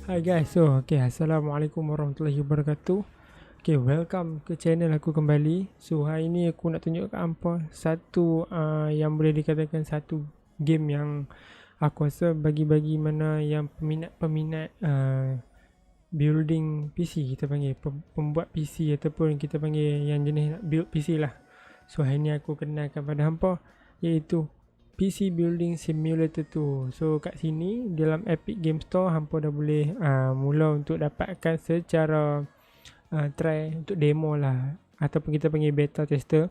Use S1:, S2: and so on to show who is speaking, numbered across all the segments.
S1: Hi guys, Assalamualaikum warahmatullahi wabarakatuh. Welcome ke channel aku kembali. Hari ni aku nak tunjuk kat hampa satu yang boleh dikatakan satu game yang aku rasa bagi-bagi mana yang peminat-peminat building PC, kita panggil pembuat PC ataupun kita panggil yang jenis nak build PC lah. Hari ni aku kenalkan pada hampa iaitu PC Building Simulator 2. Kat sini dalam Epic Game Store hampa dah boleh mula untuk dapatkan secara try untuk demo lah, ataupun kita panggil beta tester,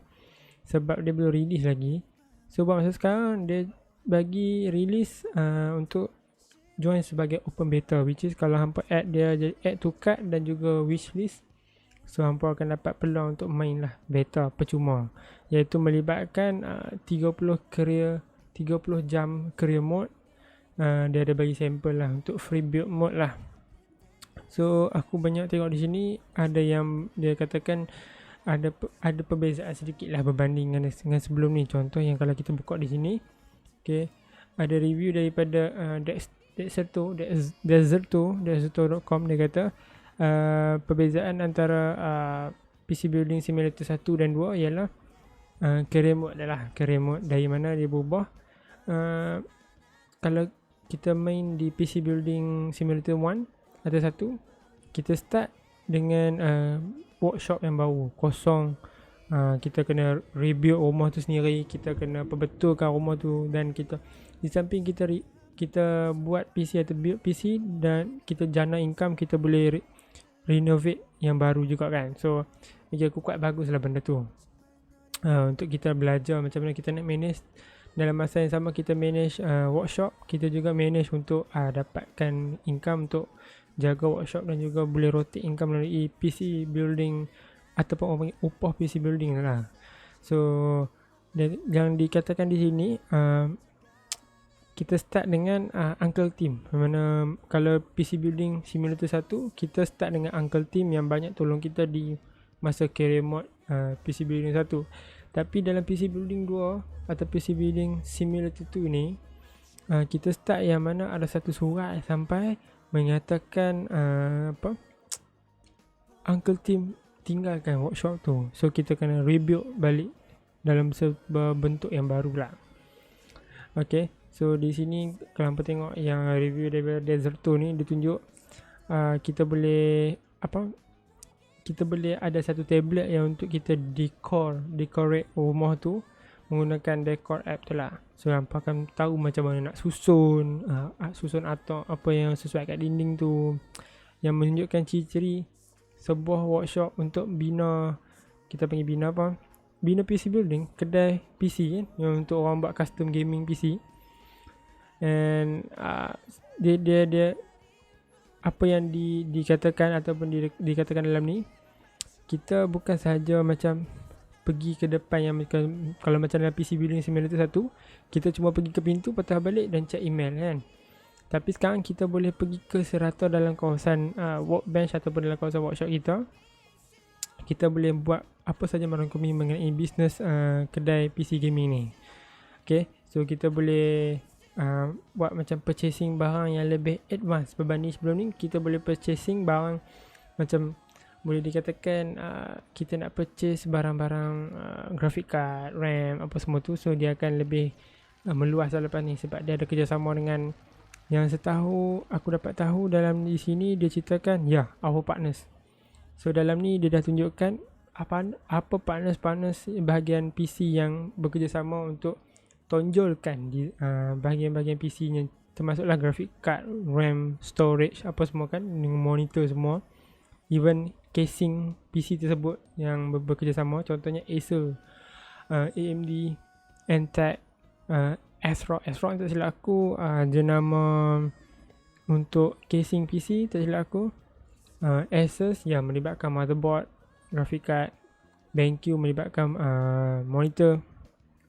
S1: sebab dia belum release lagi. Buat masa sekarang dia bagi release untuk join sebagai open beta, which is kalau hampa add dia jadi add to cart dan juga wishlist, hampa akan dapat peluang untuk main lah beta percuma, iaitu melibatkan 30 jam career mode. Dia ada bagi sampel lah untuk free build mode lah. Aku banyak tengok di sini ada yang dia katakan ada perbezaan sedikit lah berbanding dengan sebelum ni. Contoh yang kalau kita buka di sini, ada review daripada Deserto.com. Dia kata perbezaan antara PC Building Simulator 1 dan 2 ialah career mode adalah career mode, dari mana dia berubah. Kalau kita main di PC Building Simulator 1 atau 1, kita start dengan workshop yang baru, kosong. Kita kena rebuild rumah tu sendiri, kita kena perbetulkan rumah tu, dan kita di samping kita buat PC atau build PC dan kita jana income, kita boleh renovate yang baru juga kan. Bagi aku quite bagus lah benda tu, untuk kita belajar macam mana kita nak manage. Dalam masa yang sama kita manage workshop, kita juga manage untuk dapatkan income untuk jaga workshop, dan juga boleh rotate income melalui PC building ataupun orang panggil upah PC building lah. Yang dikatakan di sini, kita start dengan Uncle Team. Mana kalau PC Building Simulator 1, kita start dengan Uncle Team yang banyak tolong kita di masa career mode PC Building 1. Tapi dalam PC Building 2 atau PC Building Simulator 2 ni, kita start yang mana ada satu surat sampai menyatakan Uncle Team tinggalkan workshop tu. Kita kena rebuild balik dalam sebuah bentuk yang baru lah. Di sini kalau hampa tengok yang review daripada Deserto ni, dia tunjuk kita boleh kita boleh ada satu tablet yang untuk kita decorate rumah tu menggunakan decor app tu lah. Hampa akan tahu macam mana nak susun atau apa yang sesuai kat dinding tu, yang menunjukkan ciri-ciri sebuah workshop untuk bina, kita panggil bina PC building, kedai PC kan, yang untuk orang buat custom gaming PC. And dia apa yang dikatakan ataupun dikatakan dalam ni, kita bukan sahaja macam pergi ke depan yang kalau macam dalam PC Building Simulator 1, kita cuma pergi ke pintu, patah balik dan check email kan. Tapi sekarang kita boleh pergi ke serata dalam kawasan workbench ataupun dalam kawasan workshop kita. Kita boleh buat apa saja merangkumi mengenai bisnes kedai PC gaming ni. Kita boleh buat macam purchasing barang yang lebih advance berbanding sebelum ni. Kita boleh purchasing barang macam, boleh dikatakan kita nak purchase barang-barang graphic card, RAM, apa semua tu. Dia akan lebih meluas lepas ni, sebab dia ada kerjasama dengan, yang setahu aku dapat tahu dalam di sini dia ceritakan our partners. Dalam ni dia dah tunjukkan apa partners bahagian PC yang bekerjasama untuk tonjolkan di bahagian-bahagian PC nya, termasuklah graphic card, RAM, storage, apa semua kan, dengan monitor semua, even casing PC tersebut yang bekerjasama. Contohnya Acer, AMD, Antec, ASRock tak silap aku, dia nama untuk casing PC, tak silap aku. Asus yang melibatkan motherboard, graphic card. BenQ melibatkan monitor.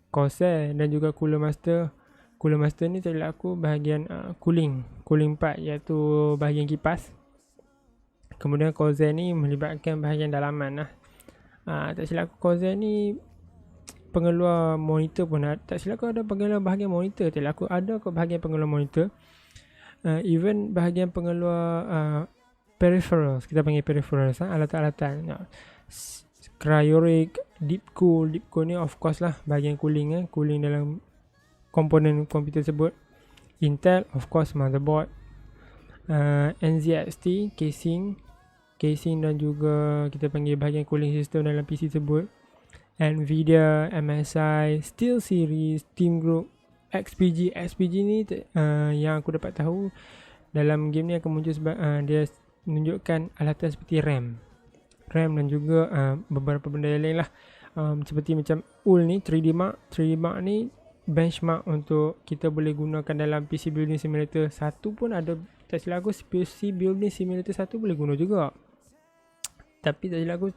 S1: Corsair dan juga Cooler Master. Cooler Master ni tak silap aku bahagian cooling part, iaitu bahagian kipas. Kemudian Corsair ni melibatkan bahagian dalaman lah. Tak silap aku Corsair ni pengeluar monitor pun ada. Tak silap aku ada pengeluar bahagian monitor. Tak silap aku ada bahagian pengeluar monitor. Even bahagian pengeluar peripherals, kita panggil peripherals, alatan-alatan, cryoric, deep cool ni of course lah bahagian cooling, cooling dalam komponen komputer tersebut. Intel of course motherboard, NZXT casing dan juga kita panggil bahagian cooling system dalam PC tersebut. Nvidia, MSI, SteelSeries, Team Group, XPG ni yang aku dapat tahu dalam game ni akan muncul sebab dia menunjukkan alatan seperti RAM dan juga beberapa benda yang lain lah, seperti macam UL ni 3D Mark ni benchmark untuk kita boleh gunakan dalam PC Building Simulator 1 pun ada. Tak silap aku PC Building Simulator 1 boleh guna juga, tapi tak silap aku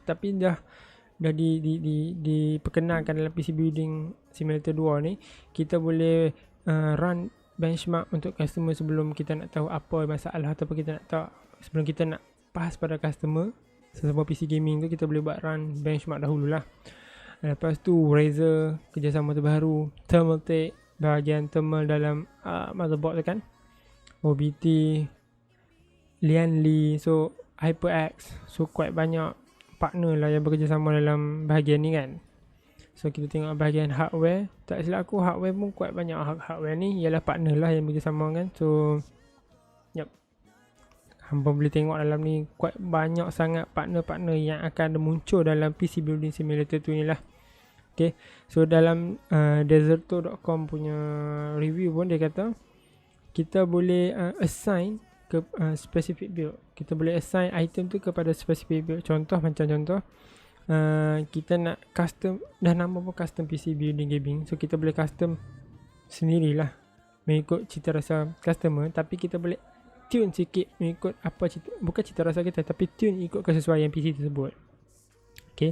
S1: dah diperkenalkan dalam PC Building Simulator 2 ni. Kita boleh run benchmark untuk customer sebelum kita nak tahu apa masalah ataupun kita nak tahu, sebelum kita nak pass pada customer sesama PC gaming tu, kita boleh buat run benchmark dahululah. Lepas tu Razer kerjasama terbaru, Thermaltake bahagian thermal dalam motherboard tu kan, OBT, Lianli, so HyperX, so quite banyak partner lah yang bekerjasama dalam bahagian ni kan. So kita tengok bahagian hardware, tak silap aku hardware pun quite banyak. Hardware ni ialah partner lah yang bekerjasama kan. So hampa boleh tengok dalam ni quite banyak sangat partner-partner yang akan muncul dalam PC Building Simulator tu ni lah. Okay, so dalam Deserto.com punya review pun dia kata kita boleh assign ke specific build. Kita boleh assign item tu kepada specific build. Contoh kita nak custom, dah nama pun custom PC Building Gaming, so kita boleh custom sendirilah mengikut cita rasa customer, tapi kita boleh tune sikit mengikut apa bukan cita rasa kita, tapi tune ikut kesesuaian PC tersebut. Okay,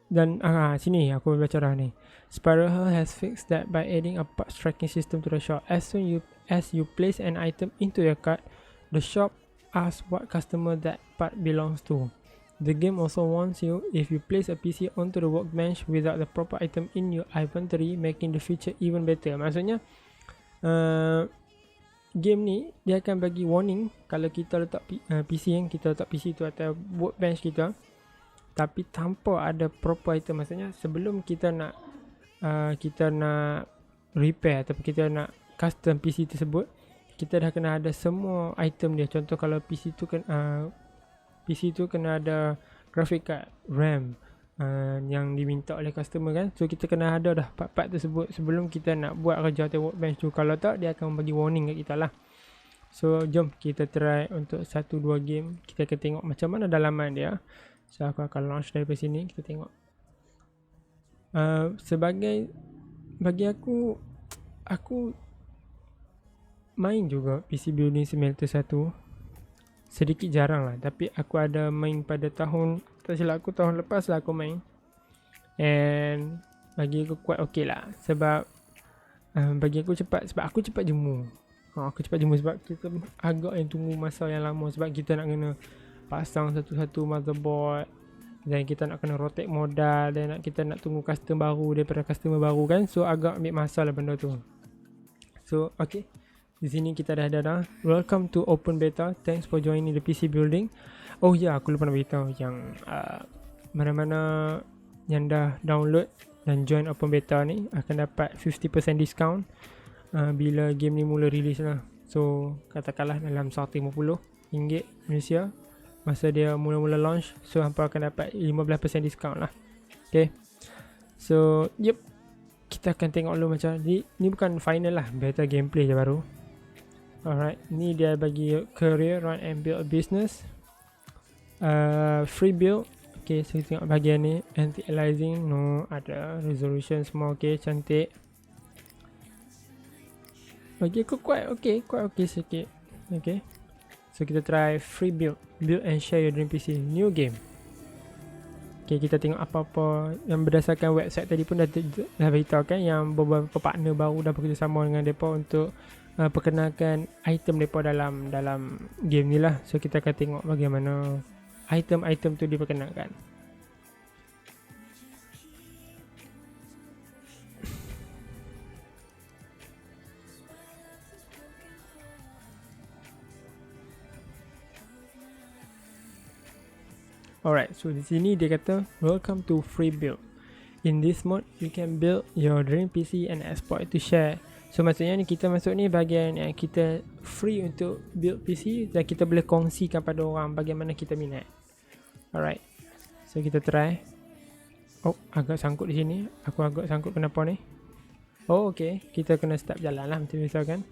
S1: dan sini aku baca dah ni. Sparrow has fixed that by adding a parts tracking system to the shop. As soon as you place an item into your cart, the shop asks what customer that part belongs to. The game also warns you if you place a PC onto the workbench without the proper item in your inventory, making the feature even better. Maksudnya game ni dia akan bagi warning kalau kita letak PC kita letak PC tu atas workbench kita tapi tanpa ada proper item. Maksudnya sebelum kita nak repair ataupun kita nak custom PC tersebut, kita dah kena ada semua item dia. Contoh kalau PC tu kena ada graphic card, RAM yang diminta oleh customer kan. So kita kena ada dah part-part tersebut sebelum kita nak buat kerja atas workbench tu. Kalau tak, dia akan bagi warning kat kita lah. So jom kita try untuk 1-2 game. Kita akan tengok macam mana dalaman dia. So aku akan launch daripada sini. Kita tengok bagi aku main juga PC Building Simulator 1 sedikit jarang lah, tapi aku ada main pada tahun, tak silap aku tahun lepas lah aku main, and bagi aku quite okay lah. Sebab bagi aku cepat, sebab aku cepat jemu. Aku cepat jemu sebab kita agak yang tunggu masa yang lama, sebab kita nak kena pasang satu-satu motherboard, dan kita nak kena rotate modal, dan kita nak tunggu custom baru daripada customer baru kan. So agak ambil masa lah benda tu. So okay, di sini kita dah ada. Welcome to open beta. Thanks for joining the PC building. Oh ya, aku lupa nak beritahu yang mana-mana yang dah download dan join open beta ni akan dapat 50% discount bila game ni mula release lah. So katakanlah dalam RM150 Malaysia masa dia mula-mula launch, so hampa akan dapat 15% discount lah. Okay, so yep, kita akan tengok dulu macam ni bukan final lah, beta gameplay je baru. Alright, ni dia bagi career, run and build a business, free build. Okay, so kita tengok bahagian ni, anti-aliasing, no, ada resolution semua okay, cantik. Bagi aku quite okay sikit. Okay, so kita try free build and share your dream PC, new game. Okay, kita tengok apa-apa yang berdasarkan website tadi pun dah beritahu kan, yang beberapa partner baru dah bekerjasama dengan mereka untuk perkenalkan item mereka dalam game ni lah. So kita akan tengok bagaimana item-item tu diperkenalkan. Alright, so di sini dia kata welcome to free build. In this mode, you can build your dream PC and export it to share. So maksudnya ni kita masuk ni bahagian yang kita free untuk build PC dan kita boleh kongsikan pada orang bagaimana kita minat. Alright, so kita try. Oh, agak sangkut di sini. Aku agak sangkut kenapa ni? Oh, okay. Kita kena start jalan lah macam biasa kan.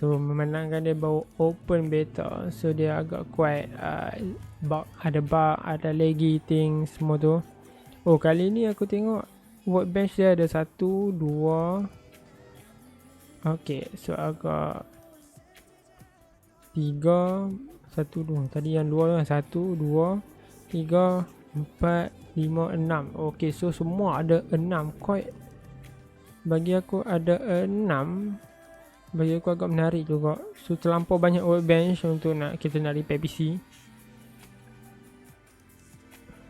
S1: So memandangkan dia baru open beta, so dia agak kuat. Ada bug, ada laggy things semua tu. Oh, kali ni aku tengok workbench dia ada 1, 2. Okay, so agak 3, 1, 2. Tadi yang 2 lah, 1, 2, 3, 4, 5, 6. Okay, so semua ada 6. Quite, bagi aku ada 6. Bagi aku agak menarik juga. So terlampau banyak workbench untuk kita nak repair PC.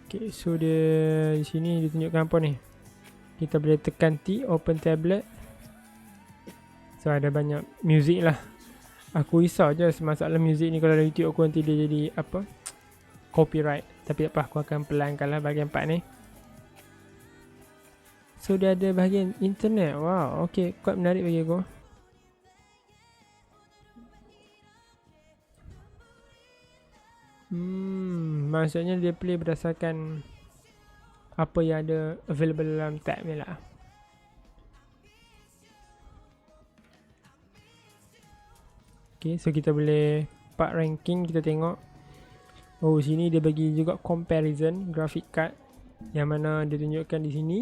S1: Okay, so dia di sini ditunjukkan apa ni? Kita boleh tekan T, open tablet. So ada banyak music lah. Aku risau je masalah music ni, kalau ada YouTube aku nanti dia jadi apa? Copyright. Tapi apa, aku akan pelankan lah bahagian part ni. So dia ada bahagian internet. Wow, okay, quite menarik bagi aku. Maksudnya dia play berdasarkan apa yang ada available dalam tab ni lah. Okay, so kita boleh part ranking, kita tengok. Oh, sini dia bagi juga comparison graphic card, yang mana dia tunjukkan di sini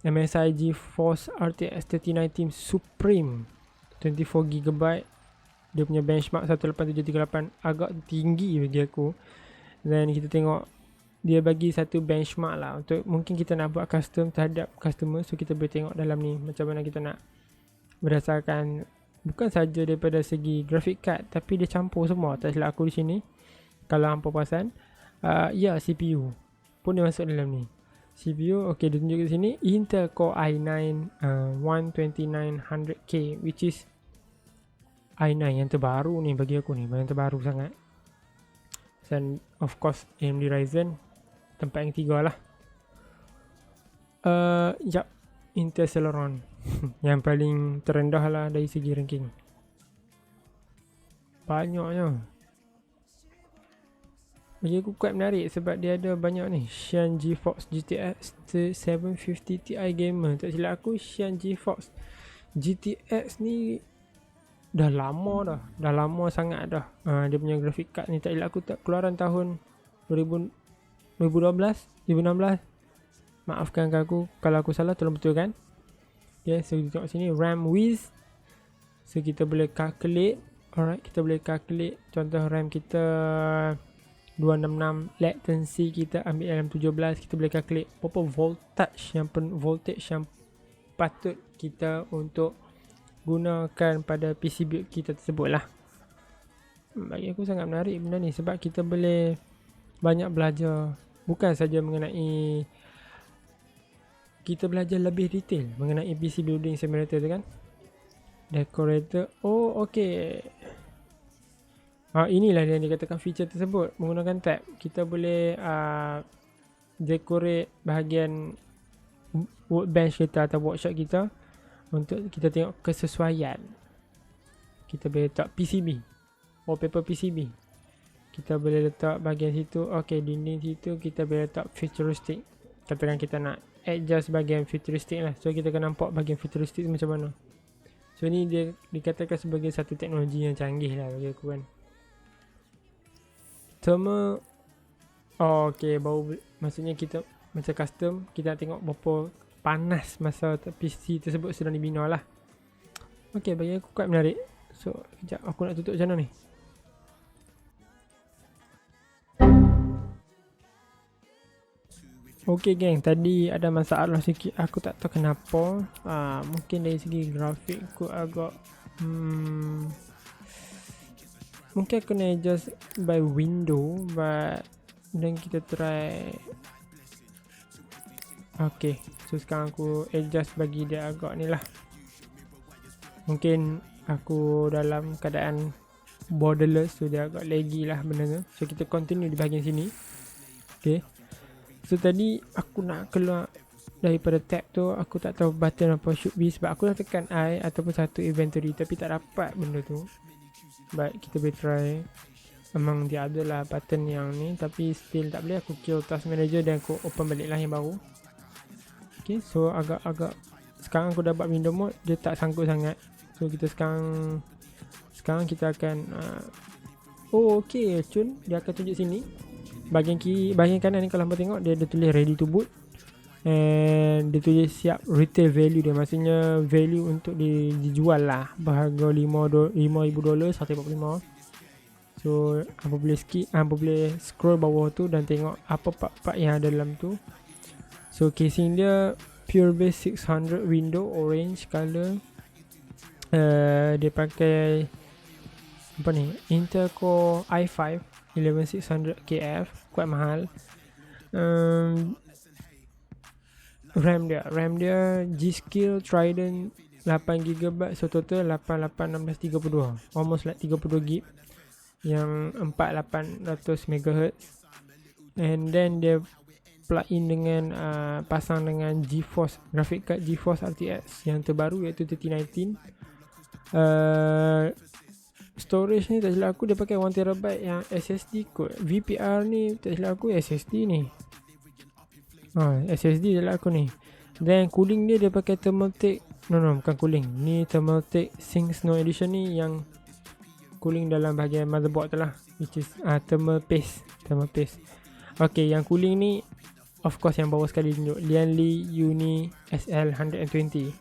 S1: MSI GeForce RTX 3090 Supreme 24GB. Dia punya benchmark 18738 agak tinggi bagi aku. Dan kita tengok dia bagi satu benchmark lah untuk mungkin kita nak buat custom terhadap customer. So kita boleh tengok dalam ni macam mana kita nak berdasarkan bukan saja daripada segi graphic card, tapi dia campur semua. Tak silap aku di sini, kalau hampa perasan, ya CPU pun dia masuk dalam ni. CPU, okay, dia tunjuk di sini Intel Core i9 12900K, which is i9 yang terbaru ni bagi aku ni, yang terbaru sangat. Dan of course AMD Ryzen tempat yang 3 lah. Yap, Intel Celeron yang paling terendah lah dari segi ranking. Banyaknya bagi aku quite menarik sebab dia ada banyak ni. Xian GeForce GTX 750 Ti Gamer. Tak silap aku Xian GeForce GTX ni dah lama sangat dah. Dia punya graphic card ni tak silap aku tak keluaran tahun 2012 2016. Maafkan aku kalau aku salah, tolong betulkan. Okay, so kita tengok sini RAM width. So kita boleh calculate. Alright, kita boleh calculate contoh RAM kita 266, latency kita ambil dalam 17. Kita boleh calculate berapa voltage yang patut kita untuk gunakan pada PC build kita tersebut lah. Bagi aku sangat menarik benda ni sebab kita boleh banyak belajar, bukan saja mengenai, kita belajar lebih detail mengenai PC building simulator tu kan. Decorator, oh okay. Inilah yang dikatakan feature tersebut. Menggunakan tab kita boleh decorate bahagian workbench kita atau workshop kita untuk kita tengok kesesuaian. Kita boleh letak PCB, wallpaper PCB. Kita boleh letak bahagian situ, okay, dinding situ kita boleh letak futuristic. Katakan kita nak adjust bahagian futuristic lah. So kita akan nampak bahagian futuristic macam mana. So ni dia dikatakan sebagai satu teknologi yang canggih lah bagi aku kan. Sama, okay, baru maksudnya kita macam custom, kita nak tengok berapa panas masa PC tersebut sedang dibina lah. Okay, bagi aku quite menarik. So sekejap aku nak tutup macam mana ni. Okay geng, tadi ada masalah sikit, aku tak tahu kenapa. Mungkin dari segi grafik aku agak mungkin aku nak adjust by window, but then kita try. Okay, so sekarang aku adjust bagi dia agak ni lah. Mungkin aku dalam keadaan borderless, so dia agak laggy lah benda tu. So kita continue di bahagian sini. Okay, so tadi aku nak keluar daripada tab tu, aku tak tahu button apa should be, sebab aku dah tekan I ataupun satu inventory tapi tak dapat benda tu. Baik, kita boleh try. Memang dia ada lah button yang ni, tapi still tak boleh. Aku kill task manager dan aku open balik lah yang baru. Okay, so agak-agak sekarang aku dah buat window mode, dia tak sangkut sangat. So kita sekarang kita akan oh okay, cun dia akan tunjuk sini bahagian kiri, bahagian kanan ni kalau hampa tengok dia ada tulis ready to boot, and dia tulis siap retail value dia, maksudnya value untuk dijual lah, berharga $5,000, 145. So hampa boleh skip, hampa boleh scroll bawah tu dan tengok apa part-part yang ada dalam tu. So casing dia pure base 600 window orange color. Dia pakai apa ni, Intel Core i5 11600 KF, quite mahal. RAM dia G-Skill Trident 8GB, so total 881632, almost like 32GB, yang 4800 MHz. And then dia plug in dengan pasang dengan GeForce, graphic card GeForce RTX yang terbaru iaitu 3019. Storage ni tak silap aku dia pakai 1TB yang SSD kot. VPR ni tak silap aku SSD ni. SSD tak silap aku ni. Dan cooling dia pakai Thermaltake. No bukan cooling. Ni Thermaltake Sync Snow Edition ni yang cooling dalam bahagian motherboard tu lah, which is thermal paste. Okay, yang cooling ni of course yang bawah sekali tunjuk Lianli Uni SL120,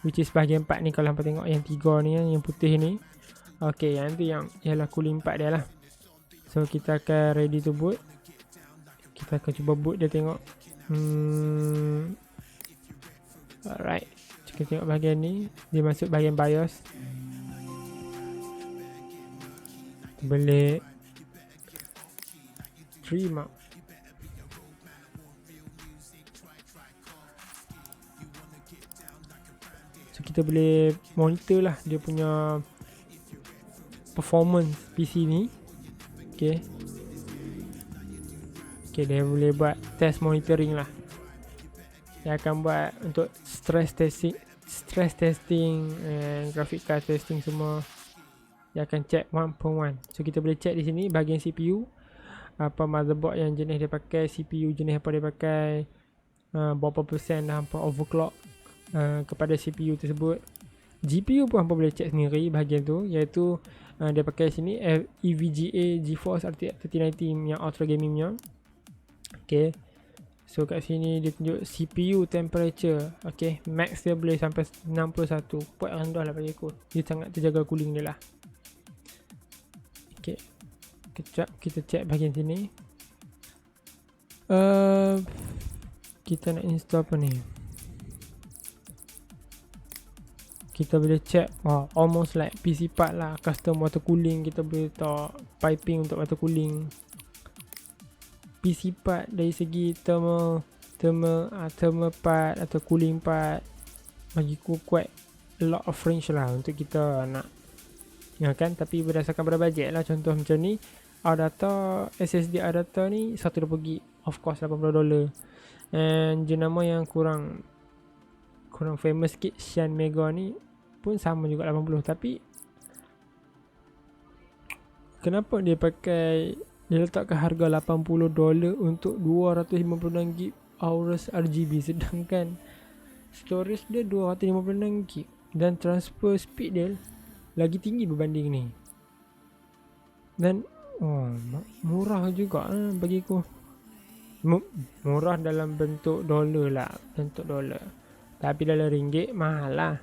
S1: which is bahagian 4 ni. Kalau hampa tengok yang 3 ni, yang putih ni. Okay, yang tu yang ialah cooling part dia lah. So kita akan ready to boot. Kita akan cuba boot dia, tengok. Alright, kita tengok bahagian ni. Dia masuk bahagian BIOS. Boleh terima. So kita boleh monitor lah dia punya performance PC ni. Okay, dia boleh buat test monitoring lah. Dia akan buat untuk stress testing and graphic card testing semua. Dia akan check one per one. So kita boleh check di sini bahagian CPU, apa motherboard yang jenis dia pakai, CPU jenis apa dia pakai, berapa persen dah hampa overclock kepada CPU tersebut. GPU pun hampa boleh check sendiri bahagian tu, iaitu dia pakai sini EVGA GeForce RTX 3090 yang ultra gaming nya. Okay, so kat sini dia tunjuk CPU temperature. Okay, max dia boleh sampai 61, quite rendah lah bagi aku. Dia sangat terjaga cooling dia lah. Okay, kejap kita check bahagian sini. Kita nak install apa ni? Kita boleh check almost like PC part lah, custom water cooling. Kita boleh letak piping untuk water cooling. PC part dari segi thermal part atau cooling part, bagiku quite a lot of range lah untuk kita nak, ya kan. Tapi berdasarkan pada bajet lah. Contoh macam ni, ADATA SSD ADATA ni 120GB, of course $80. And jenama yang kurang famous sikit, Xian Mega ni pun sama juga 80. Tapi kenapa dia letakkan harga $80 untuk 256GB Aorus RGB, sedangkan storage dia 256GB dan transfer speed dia lagi tinggi berbanding ni. Dan murah juga bagi aku. Murah dalam bentuk dolar lah, tapi dalam ringgit mahal lah.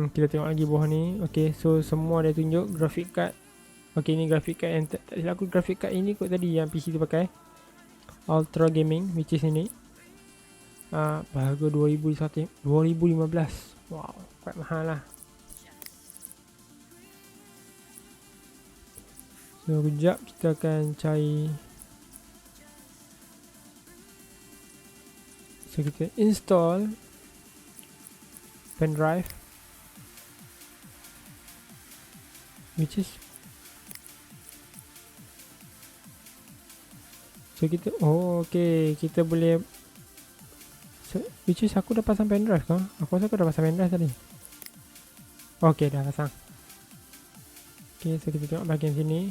S1: Kita tengok lagi bawah ni. Okay, so semua dia tunjuk graphic card. Okay, ni graphic card yang tak silap aku, graphic card ini kot tadi yang PC tu pakai, Ultra Gaming, which is ini. Harga 2015. Wow, quite mahal lah. So kejap kita akan cari. So kita install pen drive, which is So kita, okay, kita boleh, so, which is aku dah pasang pendrive kah? Aku rasa aku dah pasang pendrive tadi. Okay, dah pasang. Okay, so kita tengok bahagian sini.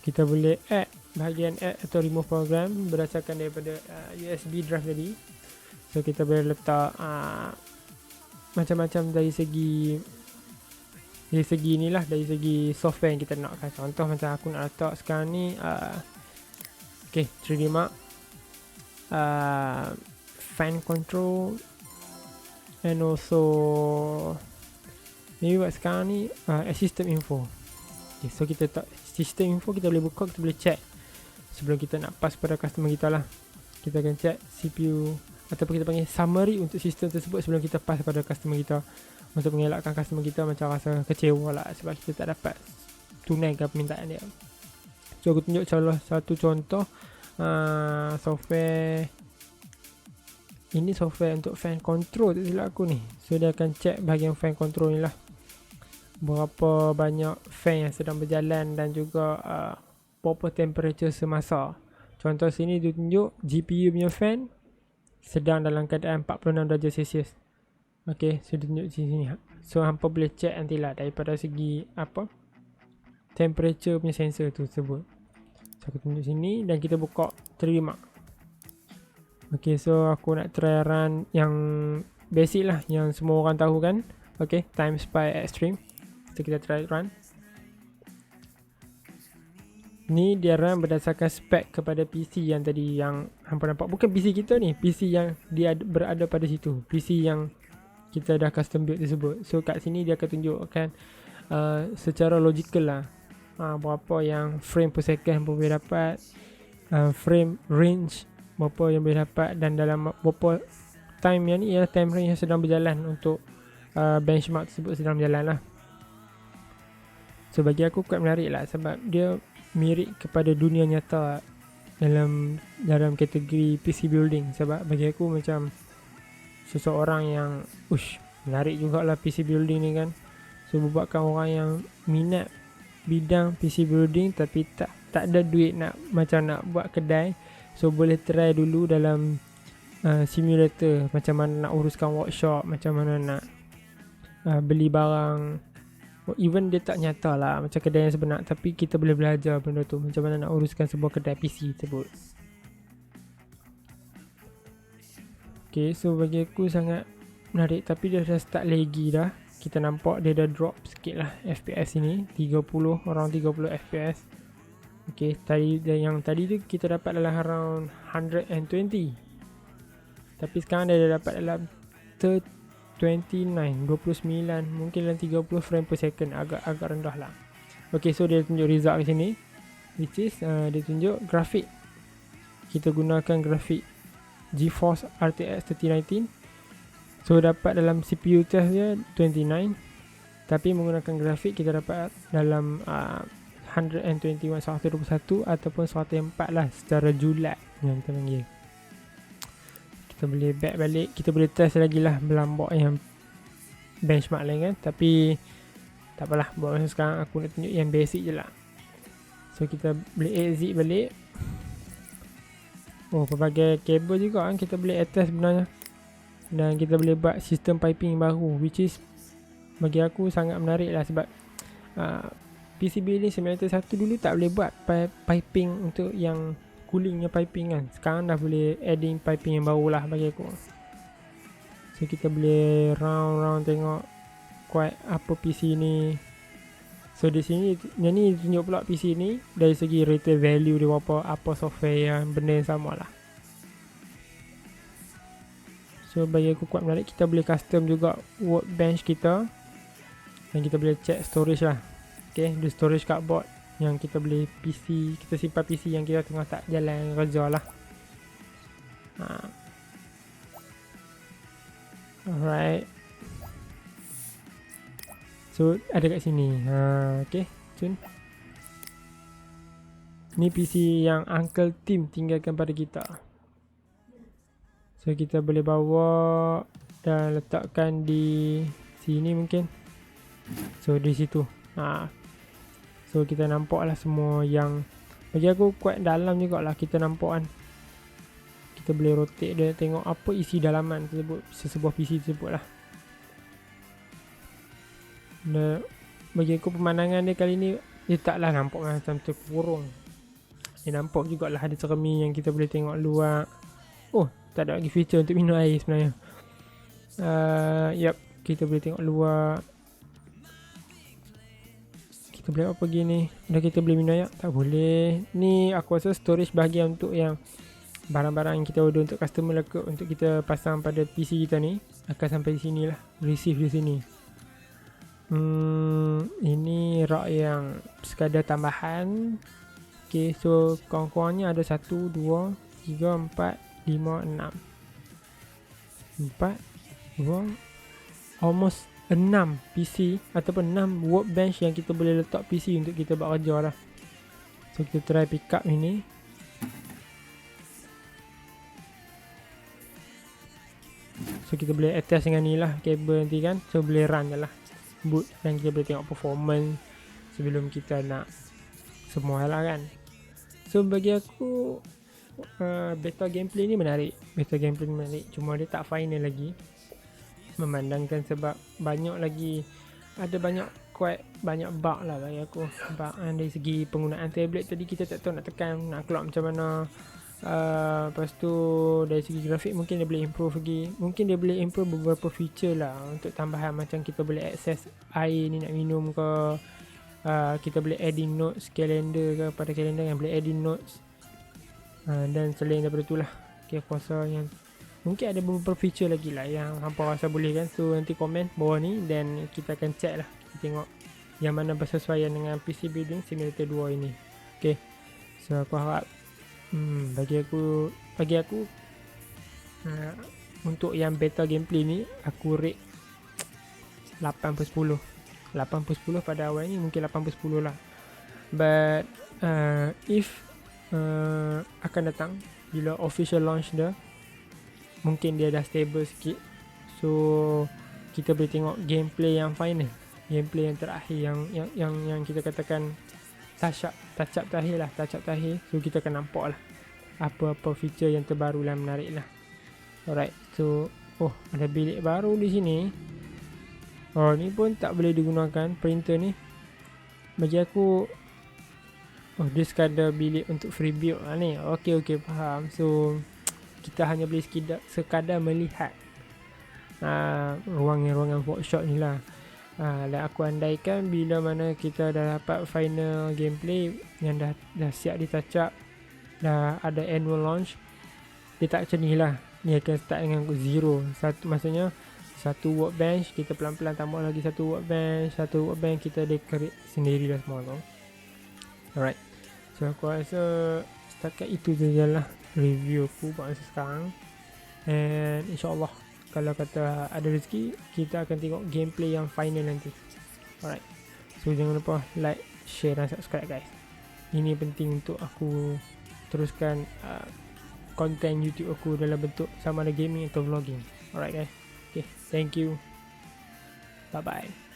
S1: Kita boleh add bahagian add atau remove program berdasarkan daripada USB drive tadi. So kita boleh letak macam-macam dari segi inilah, dari segi software yang kita nakkan. Contoh macam aku nak letak sekarang ni okay, 3D Mark, fan control, and also maybe buat sekarang ni system info. Okay, so kita letak system info, kita boleh buka, kita boleh check sebelum kita nak pass pada customer kita lah. Kita akan check CPU ataupun kita panggil summary untuk sistem tersebut sebelum kita pass pada customer kita, untuk mengelakkan customer kita macam rasa kecewa lah sebab kita tak dapat tunaikan permintaan dia. So aku tunjuk salah satu contoh software. Ini software untuk fan control tak silap aku ni. So dia akan check bahagian fan control ni lah, berapa banyak fan yang sedang berjalan dan juga berapa temperature semasa. Contoh sini dia tunjuk GPU punya fan sedang dalam keadaan 46 darjah Celsius. Okay, so dia tunjuk sini. So hampa boleh check nantilah daripada segi temperature punya sensor tu tersebut. So aku tunjuk sini dan kita buka 3D Mark. Okay, so aku nak try run yang basic lah, yang semua orang tahu kan. Okay, Time Spy Extreme. So kita try run. Ni dia run berdasarkan spek kepada PC yang tadi yang hampa nampak. Bukan PC kita ni, PC yang dia berada pada situ, PC yang kita dah custom build tersebut. So kat sini dia akan tunjukkan secara logical lah berapa yang frame per second hampa boleh dapat, frame range berapa yang boleh dapat, dan dalam berapa time yang ni ialah time range yang sedang berjalan untuk benchmark tersebut sedang berjalan lah. So bagi aku quite menarik lah sebab dia mirip kepada dunia nyata dalam kategori PC building. Sebab bagi aku macam seseorang yang menarik jugalah PC building ni kan. So buatkan orang yang minat bidang PC building tapi tak ada duit nak buat kedai. So boleh try dulu dalam simulator macam mana nak uruskan workshop, macam mana nak beli barang. Even dia tak nyata lah macam kedai yang sebenar, tapi kita boleh belajar benda tu, macam mana nak uruskan sebuah kedai PC tersebut. Okay, so bagi aku sangat menarik, tapi dia dah start laggy dah. Kita nampak dia dah drop sikit lah FPS ini, 30 FPS. Okay, yang tadi tu kita dapat dalam around 120, tapi sekarang dia dah dapat dalam 29, mungkin dalam 30 frame per second, agak rendah lah. Okay, so dia tunjuk result kat sini, which is dia tunjuk grafik. Kita gunakan grafik GeForce RTX 3090. So dapat dalam CPU test dia 29, tapi menggunakan grafik kita dapat dalam 121 ataupun 104 lah secara julat yang kita panggil. Kita boleh back balik, kita boleh test lagi lah berlambak yang benchmark lain kan. Tapi tak apalah, buat masa sekarang aku nak tunjuk yang basic je lah. So kita boleh exit balik. Pelbagai kabel juga kan kita boleh attach sebenarnya. Dan kita boleh buat sistem piping baru, which is bagi aku sangat menarik lah. Sebab PCB ni Simulator 1 dulu tak boleh buat piping untuk yang coolingnya piping kan. Sekarang dah boleh adding piping yang baru lah bagi aku. So kita boleh round tengok quite apa PC ni. So di sini yang ni tunjuk pula PC ni dari segi retail value dia, apa software yang benda yang sama lah. So bagi aku kuat menarik. Kita boleh custom juga workbench kita, dan kita boleh check storage lah. Okay, the storage cardboard yang kita boleh PC, kita simpan PC yang kita tengah tak jalan kerja lah. Alright. So ada kat sini. Okay, cun. Ni PC yang Uncle Tim tinggalkan pada kita. So kita boleh bawa dan letakkan di sini mungkin. So di situ. So kita nampak lah semua yang bagi aku quite dalam jugalah. Kita nampak kan, kita boleh rotate dia, tengok apa isi dalaman tersebut, sesebuah PC tersebut lah. Dan bagi aku pemandangan dia kali ni, dia taklah nampak macam terkurung. Dia nampak jugalah ada cermin yang kita boleh tengok luar. Oh, tak ada lagi feature untuk minum air sebenarnya. Yup, kita boleh tengok luar. Kita boleh apa lagi ni? Dah kita boleh minum air? Tak boleh. Ni aku rasa storage bahagian untuk yang barang-barang yang kita order untuk customer lah kot, untuk kita pasang pada PC kita ni, akan sampai di sini lah, receive di sini. Ini rak yang sekadar tambahan. Okay, so kurang-kurangnya ada 1, 2, 3, 4, 5, 6 4, 2, almost 6 PC ataupun 6 workbench yang kita boleh letak PC untuk kita buat kerja lah. So kita try pick up ini. So kita boleh attach dengan ni lah, kabel nanti kan. So boleh run je lah boot, dan kita boleh tengok performance sebelum kita nak semua lah kan. So bagi aku beta gameplay ni menarik. Cuma dia tak final lagi, memandangkan sebab banyak lagi, ada quite banyak bug lah bagi aku. Bug dari segi penggunaan tablet tadi, kita tak tahu nak tekan, nak keluar macam mana. Lepas tu dari segi grafik mungkin dia boleh improve lagi. Mungkin dia boleh improve beberapa feature lah untuk tambahan, macam kita boleh access air ni nak minum ke, kita boleh add in notes calendar ke, pada calendar yang boleh add in notes, dan selain daripada tu lah. Okay, aku rasa yang mungkin ada beberapa feature lagi lah yang hampa rasa boleh kan. So nanti komen bawah ni, dan kita akan check lah, kita tengok yang mana bersesuaian dengan PC Building Simulator 2 ini. Okay, so aku harap bagi aku untuk yang beta gameplay ni, aku rate 8/10. 8/10 pada awal ni, mungkin 8/10 lah. But if akan datang bila official launch dia, mungkin dia dah stable sikit. So kita boleh tengok gameplay yang final, gameplay yang terakhir, yang kita katakan touch up terakhir. So kita akan nampak lah apa-apa feature yang terbaru dan menarik lah. Alright, so ada bilik baru di sini. Ni pun tak boleh digunakan printer ni. Bagi aku dia sekadar bilik untuk free build lah ni. Okay, faham. So kita hanya boleh sekadar melihat ruangan-ruangan workshop ni lah. Dan aku andaikan bila mana kita dah dapat final gameplay yang dah siap di touch up, dah ada annual launch, dia tak macam ni lah. Ni akan start dengan zero. Maksudnya satu workbench, kita pelan-pelan tambah lagi satu workbench, kita decorate sendiri lah semua tu. Alright, so aku rasa setakat itu je lah review aku buat masa sekarang. And insyaAllah kalau kata ada rezeki, kita akan tengok gameplay yang final nanti. Alright, so jangan lupa like, share dan subscribe guys. Ini penting untuk aku teruskan konten YouTube aku dalam bentuk sama ada gaming atau vlogging. Alright guys, okay, thank you, bye bye.